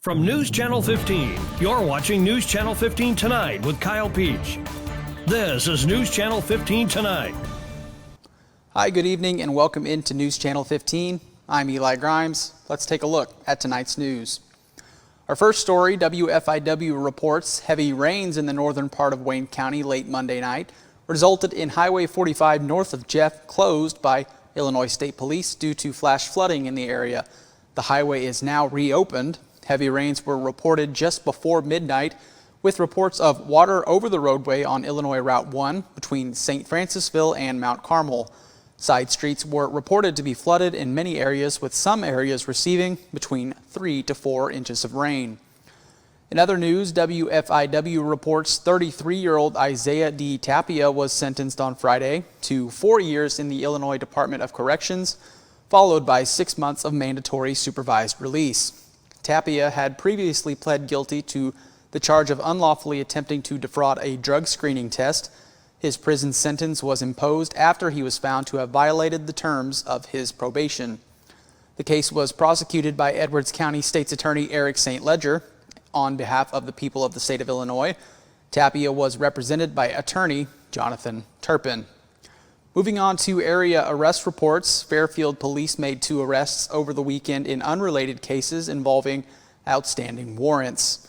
From News Channel 15, you're watching News Channel 15 Tonight with Kyle Peach. This is News Channel 15 Tonight. Hi, good evening, and welcome into News Channel 15. I'm Eli Grimes. Let's take a look at tonight's news. Our first story, WFIW reports heavy rains in the northern part of Wayne County late Monday night resulted in Highway 45 north of Jeff closed by Illinois State Police due to flash flooding in the area. The highway is now reopened. Heavy rains were reported just before midnight, with reports of water over the roadway on Illinois Route 1 between St. Francisville and Mount Carmel. Side streets were reported to be flooded in many areas, with some areas receiving between 3 to 4 inches of rain. In other news, WFIW reports 33-year-old Isaiah D. Tapia was sentenced on Friday to 4 years in the Illinois Department of Corrections, followed by 6 months of mandatory supervised release. Tapia had previously pled guilty to the charge of unlawfully attempting to defraud a drug screening test. His prison sentence was imposed after he was found to have violated the terms of his probation. The case was prosecuted by Edwards County State's Attorney Eric St. Ledger on behalf of the people of the state of Illinois. Tapia was represented by attorney Jonathan Turpin. Moving on to area arrest reports, Fairfield police made 2 arrests over the weekend in unrelated cases involving outstanding warrants.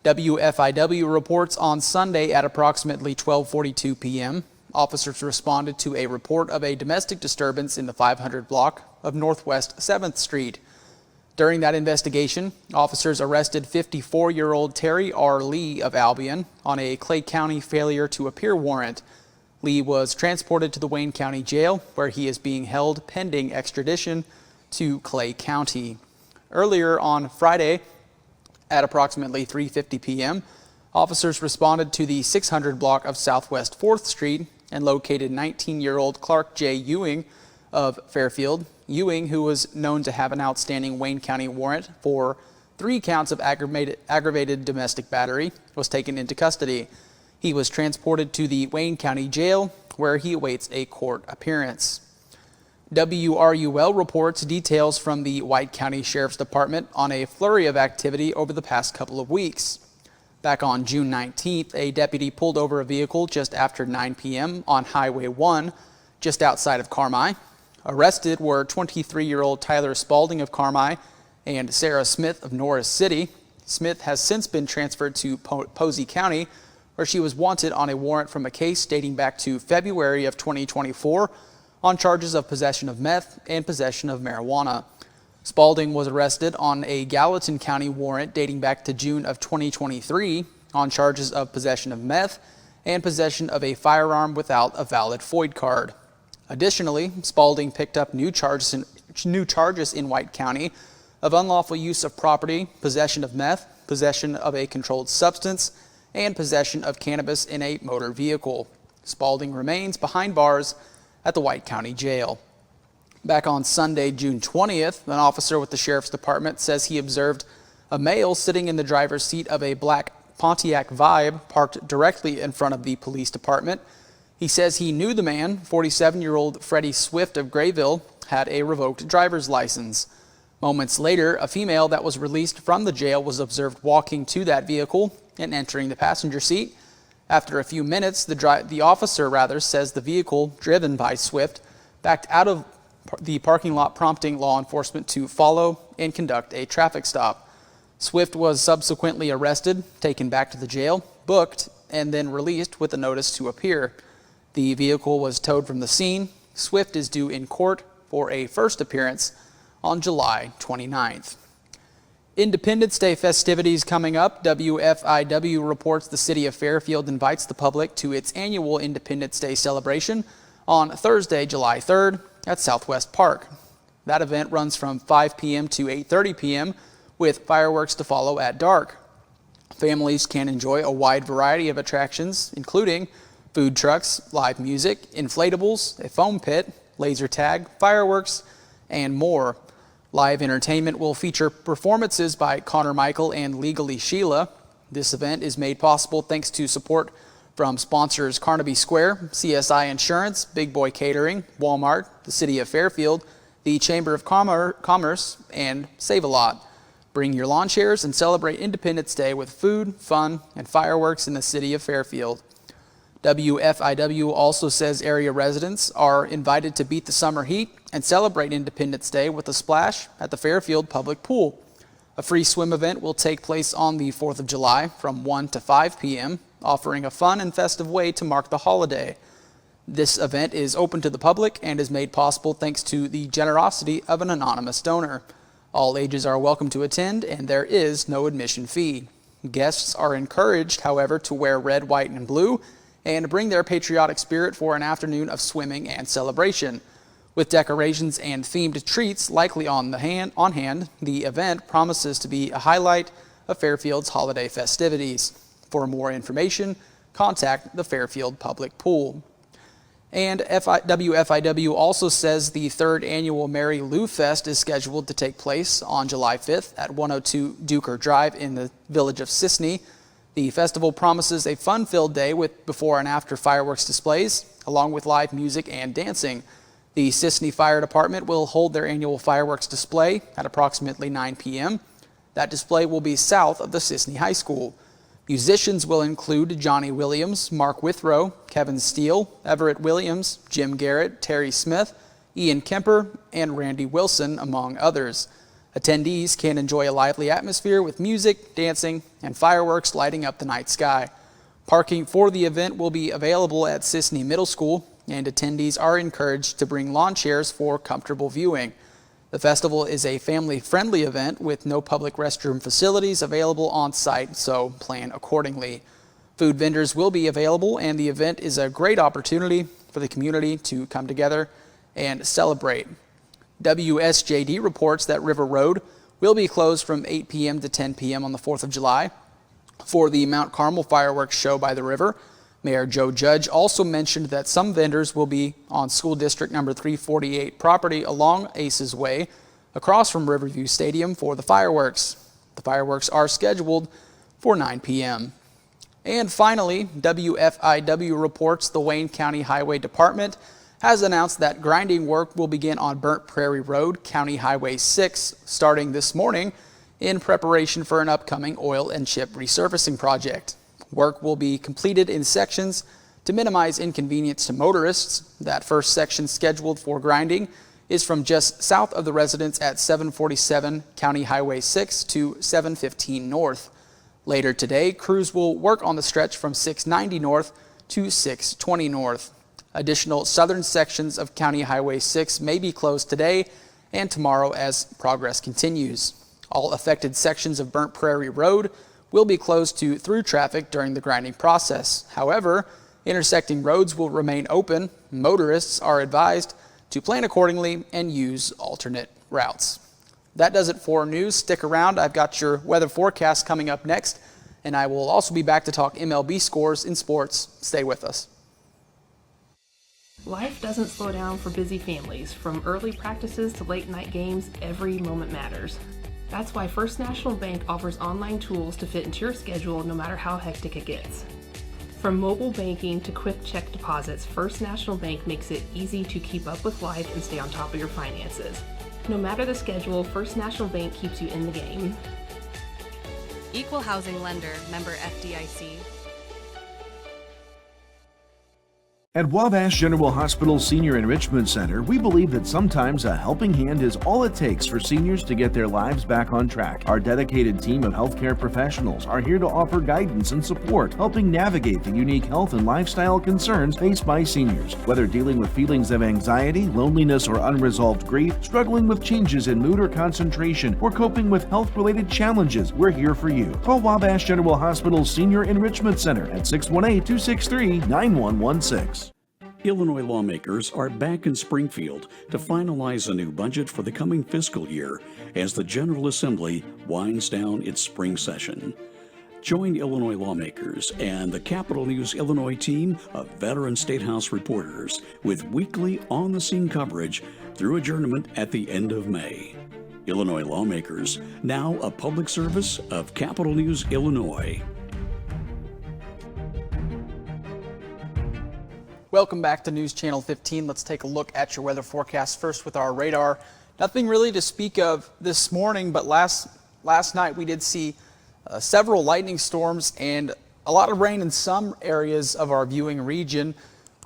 WFIW reports on Sunday at approximately 12:42 p.m., officers responded to a report of a domestic disturbance in the 500 block of Northwest 7th Street. During that investigation, officers arrested 54-year-old Terry R. Lee of Albion on a Clay County failure to appear warrant. Lee was transported to the Wayne County Jail, where he is being held pending extradition to Clay County. Earlier on Friday, at approximately 3:50 p.m., officers responded to the 600 block of Southwest 4th Street and located 19-year-old Clark J. Ewing of Fairfield. Ewing, who was known to have an outstanding Wayne County warrant for 3 counts of aggravated domestic battery, was taken into custody. He was transported to the Wayne County Jail, where he awaits a court appearance. WRUL reports details from the White County Sheriff's Department on a flurry of activity over the past couple of weeks. Back on June 19th, a deputy pulled over a vehicle just after 9 p.m. on Highway 1, just outside of Carmi. Arrested were 23-year-old Tyler Spalding of Carmi and Sarah Smith of Norris City. Smith has since been transferred to Posey County, where she was wanted on a warrant from a case dating back to February of 2024 on charges of possession of meth and possession of marijuana. Spalding was arrested on a Gallatin County warrant dating back to June of 2023 on charges of possession of meth and possession of a firearm without a valid FOID card. Additionally, Spalding picked up new charges in White County of unlawful use of property, possession of meth, possession of a controlled substance, and possession of cannabis in a motor vehicle. Spalding remains behind bars at the White County Jail. Back on Sunday, June 20th, an officer with the Sheriff's Department says he observed a male sitting in the driver's seat of a black Pontiac Vibe parked directly in front of the police department. He says he knew the man, 47-year-old Freddie Swift of Grayville, had a revoked driver's license. Moments later, a female that was released from the jail was observed walking to that vehicle and entering the passenger seat. After a few minutes, the officer says the vehicle, driven by Swift, backed out of the parking lot, prompting law enforcement to follow and conduct a traffic stop. Swift was subsequently arrested, taken back to the jail, booked, and then released with a notice to appear. The vehicle was towed from the scene. Swift is due in court for a first appearance on July 29th. Independence Day festivities coming up. WFIW reports the city of Fairfield invites the public to its annual Independence Day celebration on Thursday, July 3rd at Southwest Park. That event runs from 5 p.m. to 8:30 p.m. with fireworks to follow at dark. Families can enjoy a wide variety of attractions, including food trucks, live music, inflatables, a foam pit, laser tag, fireworks, and more. Live entertainment will feature performances by Connor Michael and Legally Sheila. This event is made possible thanks to support from sponsors Carnaby Square, CSI Insurance, Big Boy Catering, Walmart, the City of Fairfield, the Chamber of Commerce, and Save-A-Lot. Bring your lawn chairs and celebrate Independence Day with food, fun, and fireworks in the city of Fairfield. WFIW also says area residents are invited to beat the summer heat and celebrate Independence Day with a splash at the Fairfield Public Pool. A free swim event will take place on the 4th of July from 1 to 5 p.m., offering a fun and festive way to mark the holiday. This event is open to the public and is made possible thanks to the generosity of an anonymous donor. All ages are welcome to attend, and there is no admission fee. Guests are encouraged, however, to wear red, white, and blue and bring their patriotic spirit for an afternoon of swimming and celebration. With decorations and themed treats likely on hand, the event promises to be a highlight of Fairfield's holiday festivities. For more information, contact the Fairfield Public Pool. And WFIW also says the third annual Mary Lou Fest is scheduled to take place on July 5th at 102 Duker Drive in the village of Sisney. The festival promises a fun-filled day with before and after fireworks displays, along with live music and dancing. The Sisney Fire Department will hold their annual fireworks display at approximately 9 p.m. That display will be south of the Sisney High School. Musicians will include Johnny Williams, Mark Withrow, Kevin Steele, Everett Williams, Jim Garrett, Terry Smith, Ian Kemper, and Randy Wilson, among others. Attendees can enjoy a lively atmosphere with music, dancing, and fireworks lighting up the night sky. Parking for the event will be available at Sisney Middle School, and attendees are encouraged to bring lawn chairs for comfortable viewing. The festival is a family-friendly event with no public restroom facilities available on site, so plan accordingly. Food vendors will be available, and the event is a great opportunity for the community to come together and celebrate. WSJD reports that River Road will be closed from 8 p.m. to 10 p.m. on the 4th of July for the Mount Carmel fireworks show by the river. Mayor Joe Judge also mentioned that some vendors will be on School District number 348 property along Aces Way across from Riverview Stadium for the fireworks. The fireworks are scheduled for 9 p.m. And finally, WFIW reports the Wayne County Highway Department has announced that grinding work will begin on Burnt Prairie Road, County Highway 6, starting this morning in preparation for an upcoming oil and chip resurfacing project. Work will be completed in sections to minimize inconvenience to motorists. That first section scheduled for grinding is from just south of the residence at 747 County Highway 6 to 715 North. Later today, crews will work on the stretch from 690 North to 620 North. Additional southern sections of County Highway 6 may be closed today and tomorrow as progress continues. All affected sections of Burnt Prairie Road will be closed to through traffic during the grinding process. However, intersecting roads will remain open. Motorists are advised to plan accordingly and use alternate routes. That does it for news. Stick around. I've got your weather forecast coming up next, and I will also be back to talk MLB scores in sports. Stay with us. Life doesn't slow down for busy families. From early practices to late night games, every moment matters. That's why First National Bank offers online tools to fit into your schedule no matter how hectic it gets. From mobile banking to quick check deposits, First National Bank makes it easy to keep up with life and stay on top of your finances. No matter the schedule, First National Bank keeps you in the game. Equal housing lender, member FDIC. At Wabash General Hospital Senior Enrichment Center, we believe that sometimes a helping hand is all it takes for seniors to get their lives back on track. Our dedicated team of healthcare professionals are here to offer guidance and support, helping navigate the unique health and lifestyle concerns faced by seniors. Whether dealing with feelings of anxiety, loneliness, or unresolved grief, struggling with changes in mood or concentration, or coping with health-related challenges, we're here for you. Call Wabash General Hospital Senior Enrichment Center at 618-263-9116. Illinois lawmakers are back in Springfield to finalize a new budget for the coming fiscal year as the General Assembly winds down its spring session. Join Illinois lawmakers and the Capital News Illinois team of veteran State House reporters with weekly on-the-scene coverage through adjournment at the end of May. Illinois lawmakers, now a public service of Capital News Illinois. Welcome back to News Channel 15. Let's take a look at your weather forecast first with our radar. Nothing really to speak of this morning, but last last night we did see several lightning storms and a lot of rain in some areas of our viewing region.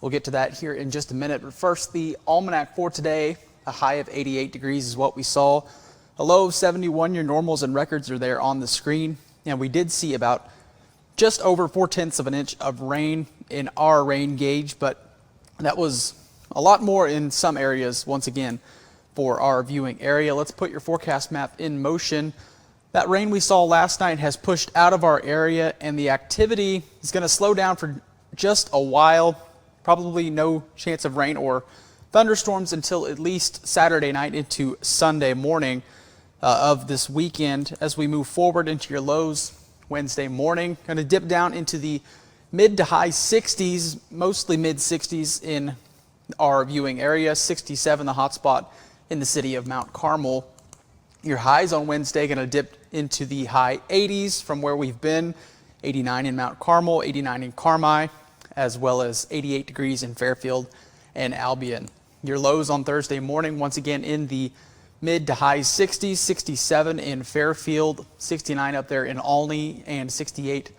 We'll get to that here in just a minute. But first, the almanac for today, a high of 88 degrees is what we saw. A low of 71. Your normals and records are there on the screen. And we did see about just over 4/10 of an inch of rain in our rain gauge, but that was a lot more in some areas, once again, for our viewing area. Let's put your forecast map in motion. That rain we saw last night has pushed out of our area, and the activity is going to slow down for just a while. Probably no chance of rain or thunderstorms until at least Saturday night into Sunday morning of this weekend. As we move forward into your lows Wednesday morning, going to dip down into the mid to high 60s, mostly mid 60s in our viewing area. 67 the hot spot in the city of Mount Carmel. Your highs on Wednesday going to dip into the high 80s from where we've been. 89 in Mount Carmel, 89 in Carmi, as well as 88 degrees in Fairfield and Albion. Your lows on Thursday morning, once again in the mid to high 60s, 67 in Fairfield, 69 up there in Olney, and 68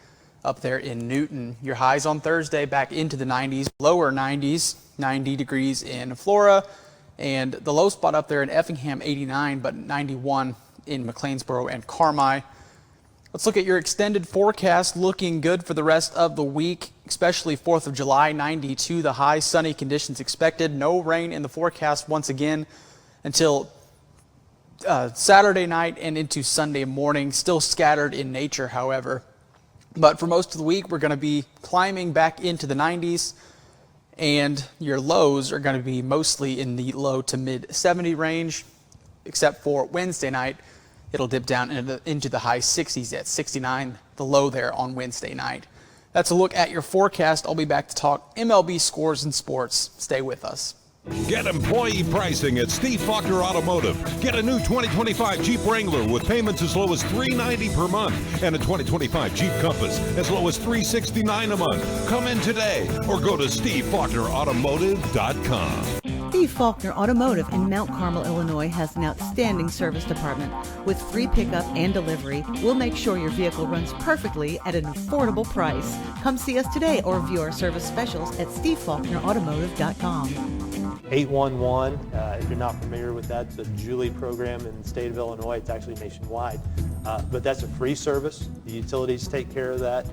up there in Newton. Your highs on Thursday back into the 90s, lower 90s, 90 degrees in Flora, and the low spot up there in Effingham, 89, but 91 in McLeansboro and Carmi. Let's look at your extended forecast. Looking good for the rest of the week, especially 4th of July, 92 the high, sunny conditions expected. No rain in the forecast once again until Saturday night and into Sunday morning. Still scattered in nature, however. But for most of the week, we're going to be climbing back into the 90s, and your lows are going to be mostly in the low to mid 70 range, except for Wednesday night. It'll dip down into the high 60s at 69, the low there on Wednesday night. That's a look at your forecast. I'll be back to talk MLB scores and sports. Stay with us. Get employee pricing at Steve Faulkner Automotive. Get a new 2025 Jeep Wrangler with payments as low as $390 per month and a 2025 Jeep Compass as low as $369 a month. Come in today or go to SteveFaulknerAutomotive.com. Steve Faulkner Automotive in Mount Carmel, Illinois has an outstanding service department. With free pickup and delivery, we'll make sure your vehicle runs perfectly at an affordable price. Come see us today or view our service specials at SteveFaulknerAutomotive.com. 811, if you're not familiar with that, it's a Julie program in the state of Illinois. It's actually nationwide, but that's a free service. The utilities take care of that.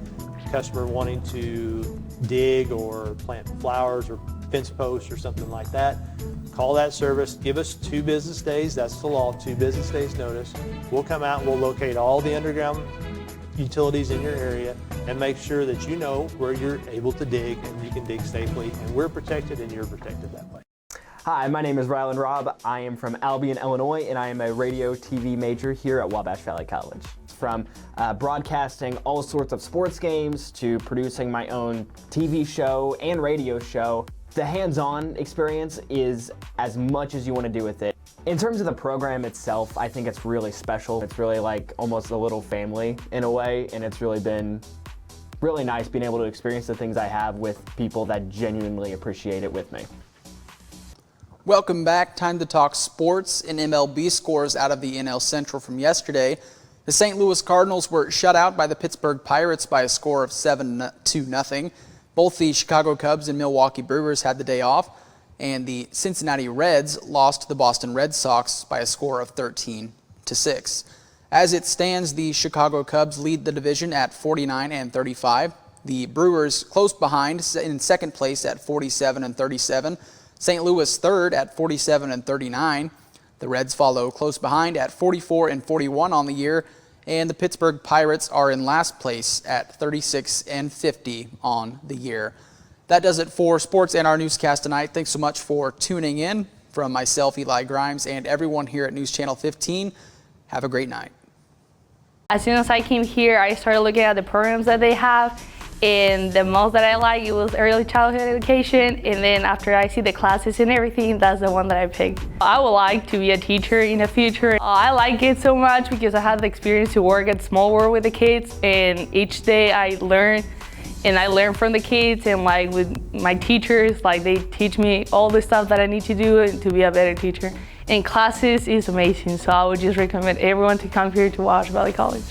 Customer wanting to dig or plant flowers or fence posts or something like that, call that service, give us 2 business days, that's the law, 2 business days notice. We'll come out and we'll locate all the underground utilities in your area and make sure that you know where you're able to dig and you can dig safely, and we're protected and you're protected that way. Hi, my name is Rylan Robb. I am from Albion, Illinois, and I am a radio TV major here at Wabash Valley College. From broadcasting all sorts of sports games to producing my own TV show and radio show, the hands-on experience is as much as you want to do with it. In terms of the program itself, I think it's really special. It's really like almost a little family in a way, and it's really been really nice being able to experience the things I have with people that genuinely appreciate it with me. Welcome back. Time to talk sports and MLB scores out of the NL Central from yesterday. The St. Louis Cardinals were shut out by the Pittsburgh Pirates by a score of 7-0. Both the Chicago Cubs and Milwaukee Brewers had the day off, and the Cincinnati Reds lost to the Boston Red Sox by a score of 13-6. As it stands, the Chicago Cubs lead the division at 49-35. The Brewers close behind in second place at 47-37. St. Louis third at 47-39. The Reds follow close behind at 44-41 on the year, and the Pittsburgh Pirates are in last place at 36-50 on the year. That does it for sports and our newscast tonight. Thanks so much for tuning in. From myself, Eli Grimes, and everyone here at News Channel 15, have a great night. As soon as I came here, I started looking at the programs that they have, and the most that I like, it was early childhood education, and then after I see the classes and everything, that's the one that I picked. I would like to be a teacher in the future. I like it so much because I had the experience to work at Small World with the kids, and each day I learn, and I learn from the kids, and like with my teachers, like they teach me all the stuff that I need to do to be a better teacher. and classes is amazing. So I would just recommend everyone to come here to Wabash Valley College.